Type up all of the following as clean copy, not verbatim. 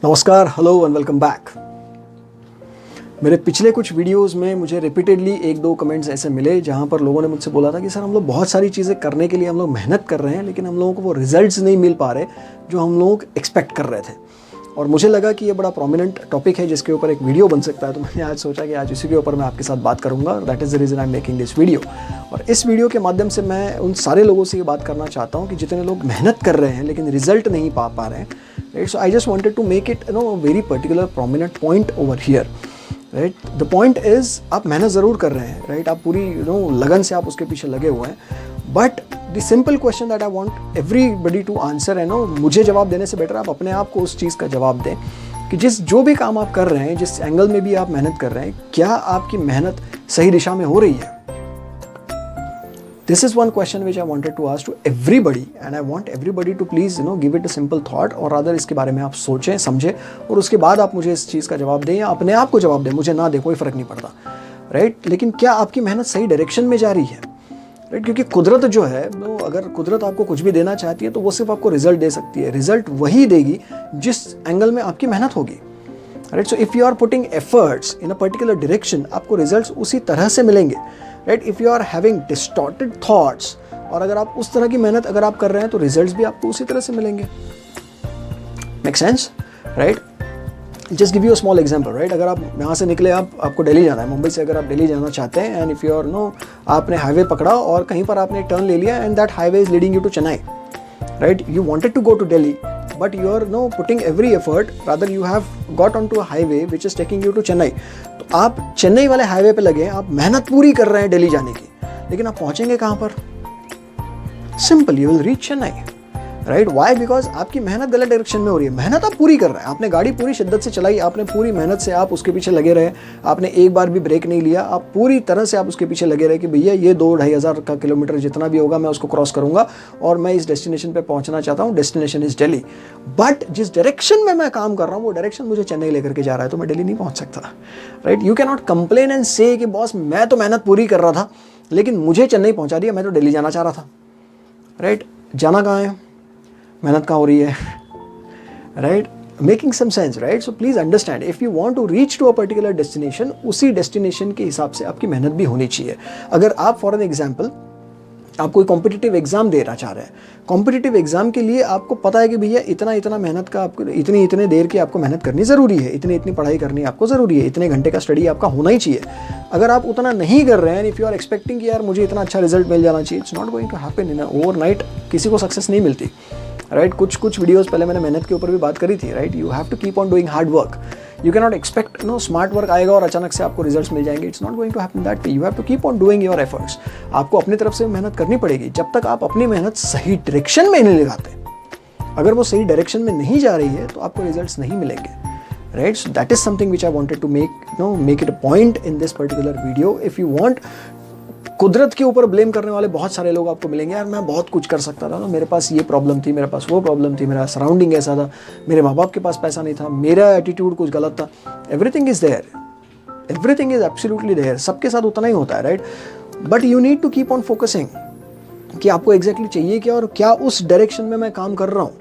नमस्कार, hello and welcome back. मेरे पिछले कुछ वीडियोस में मुझे रिपीटेडली एक दो कमेंट्स ऐसे मिले जहाँ पर लोगों ने मुझसे बोला था कि सर हम लोग बहुत सारी चीज़ें करने के लिए हम लोग मेहनत कर रहे हैं, लेकिन हम लोगों को वो रिजल्ट्स नहीं मिल पा रहे जो हम लोग एक्सपेक्ट कर रहे थे। और मुझे लगा कि ये बड़ा प्रोमिनेंट टॉपिक है जिसके ऊपर एक वीडियो बन सकता है, तो मैंने आज सोचा कि आज इसी के ऊपर मैं आपके साथ बात करूँगा। That is the reason I am making this video. और इस वीडियो के माध्यम से मैं उन सारे लोगों से ये बात करना चाहता हूँ कि जितने लोग मेहनत कर रहे हैं लेकिन रिजल्ट नहीं पा रहे हैं, right. So I just wanted to make it very particular prominent point over here, right. The point is आप मेहनत ज़रूर कर रहे हैं, राइट। आप पूरी लगन से आप उसके पीछे लगे हुए हैं, but the simple question that I want everybody to answer है मुझे जवाब देने से बेटर आप अपने आप को उस चीज़ का जवाब दें कि जो भी काम आप कर रहे हैं, जिस एंगल में भी आप मेहनत कर रहे हैं, क्या आपकी मेहनत सही दिशा में हो रही है। This is one question which I wanted to ask to everybody, and I want everybody to please give it a simple thought, और rather इसके बारे में आप सोचें समझें और उसके बाद आप मुझे इस चीज़ का जवाब दें या अपने आप को जवाब दें, मुझे ना दें, कोई फ़र्क नहीं पड़ता, राइट। लेकिन क्या आपकी मेहनत सही डायरेक्शन में जा रही है, राइट। क्योंकि कुदरत जो है अगर कुदरत आपको कुछ भी देना चाहती है तो वो सिर्फ आपको रिजल्ट दे सकती है। रिजल्ट वही देगी जिस एंगल में आपकी मेहनत होगी, right. So if you are putting efforts in a particular direction, आपको रिजल्ट्स उसी तरह से मिलेंगे, right. If you are having distorted thoughts, और अगर आप उस तरह की मेहनत अगर आप कर रहे हैं तो रिजल्ट्स भी आपको उसी तरह से मिलेंगे। Make sense, right. Just give you a small example, right. अगर आप यहाँ से निकले, आपको दिल्ली जाना है, मुंबई से अगर आप दिल्ली जाना चाहते हैं, एंड इफ़ यू आर आपने हाईवे पकड़ा और कहीं पर आपने टर्न ले लिया, and that highway is leading you to Chennai, right. You wanted to go to Delhi, but you are putting every effort, rather you have got onto a highway which is taking you to Chennai। तो आप चेन्नई वाले highway पे लगे, आप मेहनत पूरी कर रहे हैं दिल्ली जाने की, लेकिन आप पहुंचेंगे कहां पर? Simple, you will reach Chennai, right. Why? Because आपकी मेहनत गलत डायरेक्शन में हो रही है। मेहनत आप पूरी कर रहे हैं, आपने गाड़ी पूरी शिद्दत से चलाई, आपने पूरी मेहनत से आप उसके पीछे लगे रहे, आपने एक बार भी ब्रेक नहीं लिया, आप पूरी तरह से आप उसके पीछे लगे रहे कि भैया ये 2-2.5 हज़ार का किलोमीटर जितना भी होगा मैं उसको क्रॉस करूंगा और मैं इस डेस्टिनेशन पे पहुंचना चाहता हूँ। डेस्टिनेशन इज दिल्ली, बट जिस डायरेक्शन में मैं काम कर रहा हूँ वो डायरेक्शन मुझे चेन्नई लेकर के जा रहा है, तो मैं दिल्ली नहीं पहुँच सकता, right. You can not complain and से कि बॉस मैं तो मेहनत पूरी कर रहा था लेकिन मुझे चेन्नई पहुँचा दिया, मैं तो दिल्ली जाना चाह रहा था, राइट। जाना कहाँ है, मेहनत कहाँ हो रही है, right. Making some sense, right. So please understand, if you want to reach to a particular destination, उसी डेस्टिनेशन के हिसाब से आपकी मेहनत भी होनी चाहिए। अगर आप फॉर एन एग्जाम्पल आप कोई कॉम्पिटिटिव एग्जाम देना चाह रहे हैं, कॉम्पिटिटिव एग्जाम के लिए आपको पता है कि भैया इतना मेहनत का आपको इतनी देर की आपको मेहनत करनी ज़रूरी है, इतनी पढ़ाई करनी आपको ज़रूरी है, इतने घंटे का स्टडी आपका होना ही चाहिए। अगर आप उतना नहीं कर रहे हैं, इफ़ यू आर एक्सपेक्टिंग कि यार मुझे इतना अच्छा रिजल्ट मिल जाना चाहिए, it's not going to happen in overnight. किसी को सक्सेस नहीं मिलती, राइट। कुछ वीडियोस पहले मैंने मेहनत के ऊपर भी बात करी थी, right. You have to keep on doing hard work. You can not expect smart work आएगा और अचानक से आपको रिजल्ट्स मिल जाएंगे। It's not going to happen that way. You have to keep on doing your efforts. आपको अपनी तरफ से मेहनत करनी पड़ेगी जब तक आप अपनी मेहनत सही डायरेक्शन में नहीं लगाते। अगर वो सही डायरेक्शन में नहीं जा रही है तो आपको रिजल्ट्स नहीं मिलेंगे, right. So that is something which I wanted to make it a point in this particular video. If you want, कुदरत के ऊपर ब्लेम करने वाले बहुत सारे लोग आपको मिलेंगे, यार मैं बहुत कुछ कर सकता था, मेरे पास ये प्रॉब्लम थी, मेरे पास वो प्रॉब्लम थी, मेरा सराउंडिंग ऐसा था, मेरे माँ बाप के पास पैसा नहीं था, मेरा एटीट्यूड कुछ गलत था। Everything is there, everything is absolutely there. सबके साथ उतना ही होता है, right. But you need to keep on focusing कि आपको एग्जैक्टली चाहिए क्या और क्या उस डायरेक्शन में मैं काम कर रहा हूँ।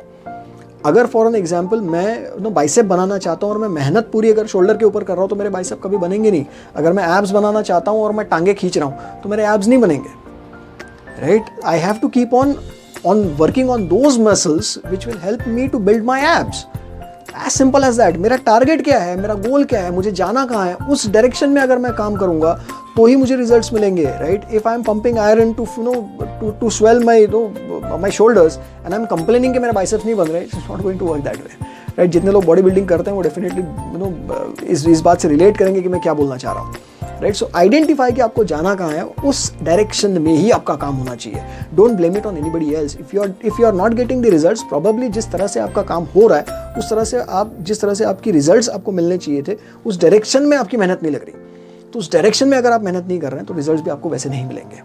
अगर फॉर एन एग्जाम्पल मैं बाइसेप बनाना चाहता हूँ और मैं मेहनत पूरी अगर शोल्डर के ऊपर कर रहा हूँ तो मेरे बाइसेप कभी बनेंगे नहीं। अगर मैं एब्स बनाना चाहता हूँ और मैं टांगे खींच रहा हूँ तो मेरे एब्स नहीं बनेंगे, right. I have to keep on working on those muscles which will help me to build my abs. As simple as that. मेरा टारगेट क्या है, मेरा गोल क्या है, मुझे जाना कहाँ है, उस डायरेक्शन में अगर मैं काम करूंगा तो ही मुझे रिजल्ट्स मिलेंगे, right. If I am pumping iron to swell my shoulders and I am complaining कि मेरे बाइसेप्स नहीं बन रहे, it's not going to work that way, right. जितने लोग बॉडी बिल्डिंग करते हैं वो डेफिनेटली इस बात से रिलेट करेंगे कि मैं क्या बोलना चाह रहा हूँ, राइट। सो आइडेंटिफाई कि आपको जाना कहाँ है, उस डायरेक्शन में ही आपका काम होना चाहिए। Don't blame it on anybody else. If you are not getting the results, probably जिस तरह से आपका काम हो रहा है उस तरह से जिस तरह से आपकी रिजल्ट्स आपको मिलने चाहिए थे, उस डायरेक्शन में आपकी मेहनत नहीं लग रही, तो उस डायरेक्शन में अगर आप मेहनत नहीं कर रहे हैं तो रिजल्ट्स भी आपको वैसे नहीं मिलेंगे।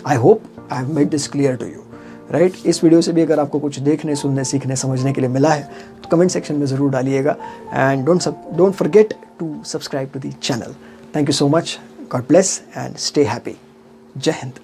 I hope I have made this clear to you, right. इस वीडियो से भी अगर आपको कुछ देखने, सुनने, सीखने, समझने के लिए मिला है तो कमेंट सेक्शन में ज़रूर डालिएगा, and don't forget to subscribe to the channel. Thank you so much. God bless and stay happy. Jai Hind.